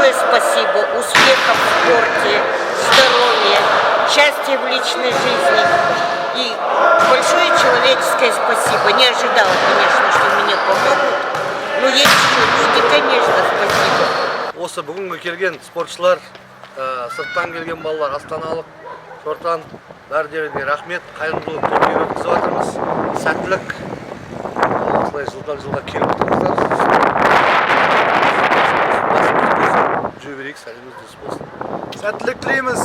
большое спасибо, успехов в спорте, здоровья, счастья в личной жизни и большое человеческое спасибо. Не ожидала, конечно, что мне помогут, но есть еще люди, конечно, спасибо. Осы бүгінгі келген спортшылар, сырттан келген балалар, астаналық, Шортан, бәрдеріне рахмет, қайырымдылық турнирі өткізіп жатырмыз. Сәттілік, осылай жылдан-жылға келіп отырмыздар. Жүре берейік, сәлеміз дұрыс болсын. Сәттілік тілейміз.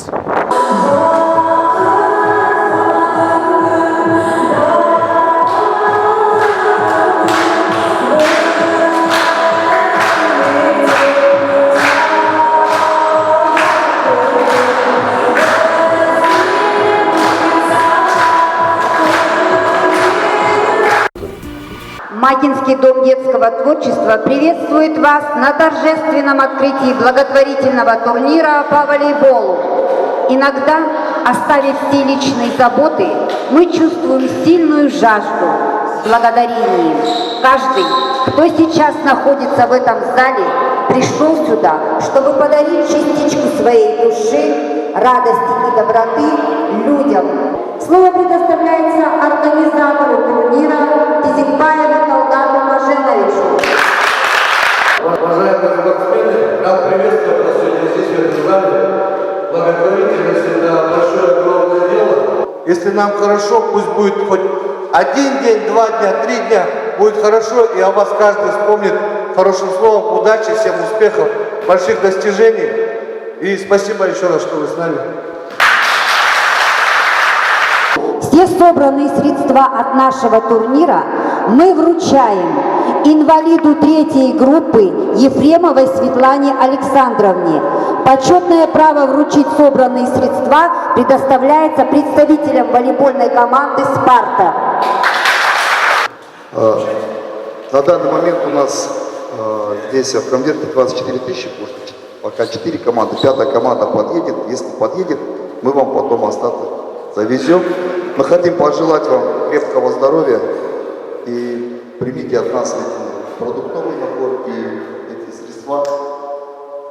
Макинский дом детского творчества приветствует вас на торжественном открытии благотворительного турнира по волейболу. Иногда, оставив все личные заботы, мы чувствуем сильную жажду благодарения. Каждый, кто сейчас находится в этом зале, пришел сюда, чтобы подарить частичку своей души, радости и доброты людям. Слово предоставляется организатору турнира Тизикбаеву Талгату Маженовичу. Уважаемые спортсмены, рад приветствовать вас сегодня здесь, в этом зале. Благотворительность – это большое, огромное дело. Если нам хорошо, пусть будет хоть один день, 2 дня, 3 дня, будет хорошо, и о вас каждый вспомнит хорошим словом. Удачи, всем успехов, больших достижений. И спасибо еще раз, что вы с нами. Все собранные средства от нашего турнира мы вручаем инвалиду 3-й группы Ефремовой Светлане Александровне. Почетное право вручить собранные средства предоставляется представителям волейбольной команды «Спарта». На данный момент у нас здесь в конверте 24 тысячи, пока 4 команды, 5-я команда подъедет. Если подъедет, мы вам потом остаток завезем. Мы хотим пожелать вам крепкого здоровья и примите от нас эти продуктовый набор и эти средства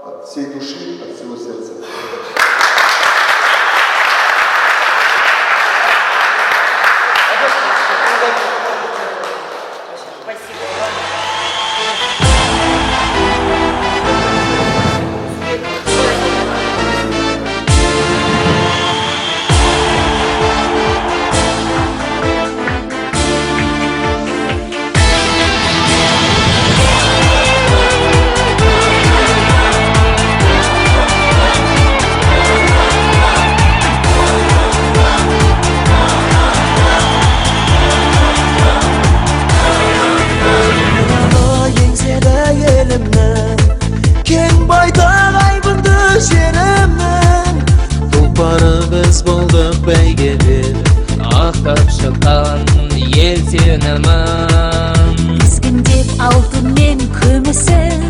от всей души, от всего сердца. Ескіндеп алтын мен күмісін,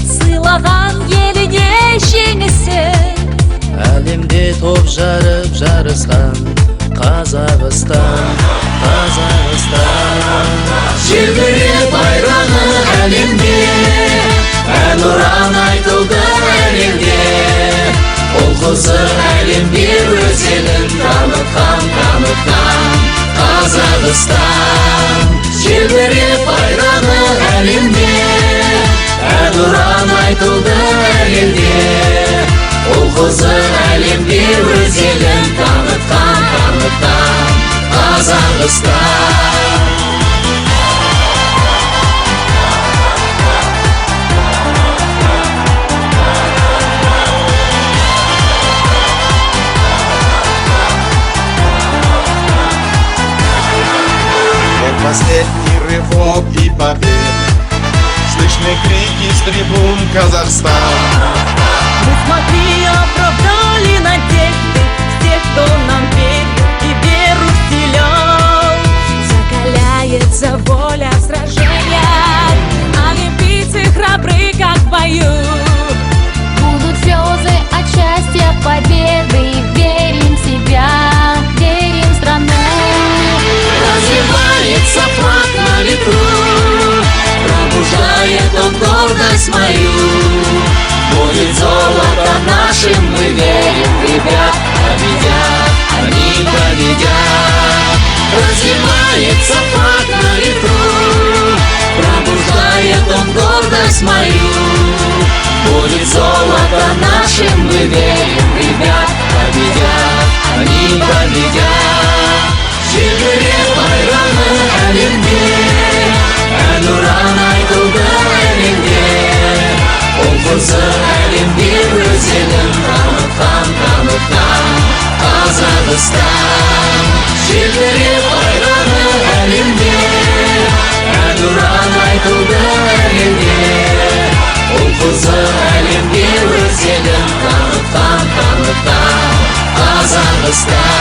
сыйлаған еліне жеңісін. Әлемде топ жарып жарысқан Қазақстан, Қазақстан. Желбіреп байрағы әлемде, әнұран айтылды әлемде. Ол қызы әлемге өз елін танытқан Қазақстан. Желбіреп байрағы әлемде, әнұран айтылды әлемде. Ол қызы әлемге өз елін танытқан Қазақстан. Последний рывок и побед, слышны крики с трибун Казахстан. Мы смотри, оправдали надежды тех, кто нам верил и веру вселял. Закаляется воля в сражениях, олимпийцы храбры, как в бою. Будут слезы от счастья, победы, верим в себя, верим в страну. Развивается флаг на ветру, пробуждает он гордость мою. Будет мою. Будет золото нашим, мы верим, ребят, победят, они победят. Желбіреп байрағы әлемде, әнұран айтылды әлемде. Ол қызы әлемге өз елін танытқан Қазақстан. Желбіреп байрағы әлемде, әнұран айтылды әлемде. Ол қызы әлемге өз елін танытқан Қазақстан.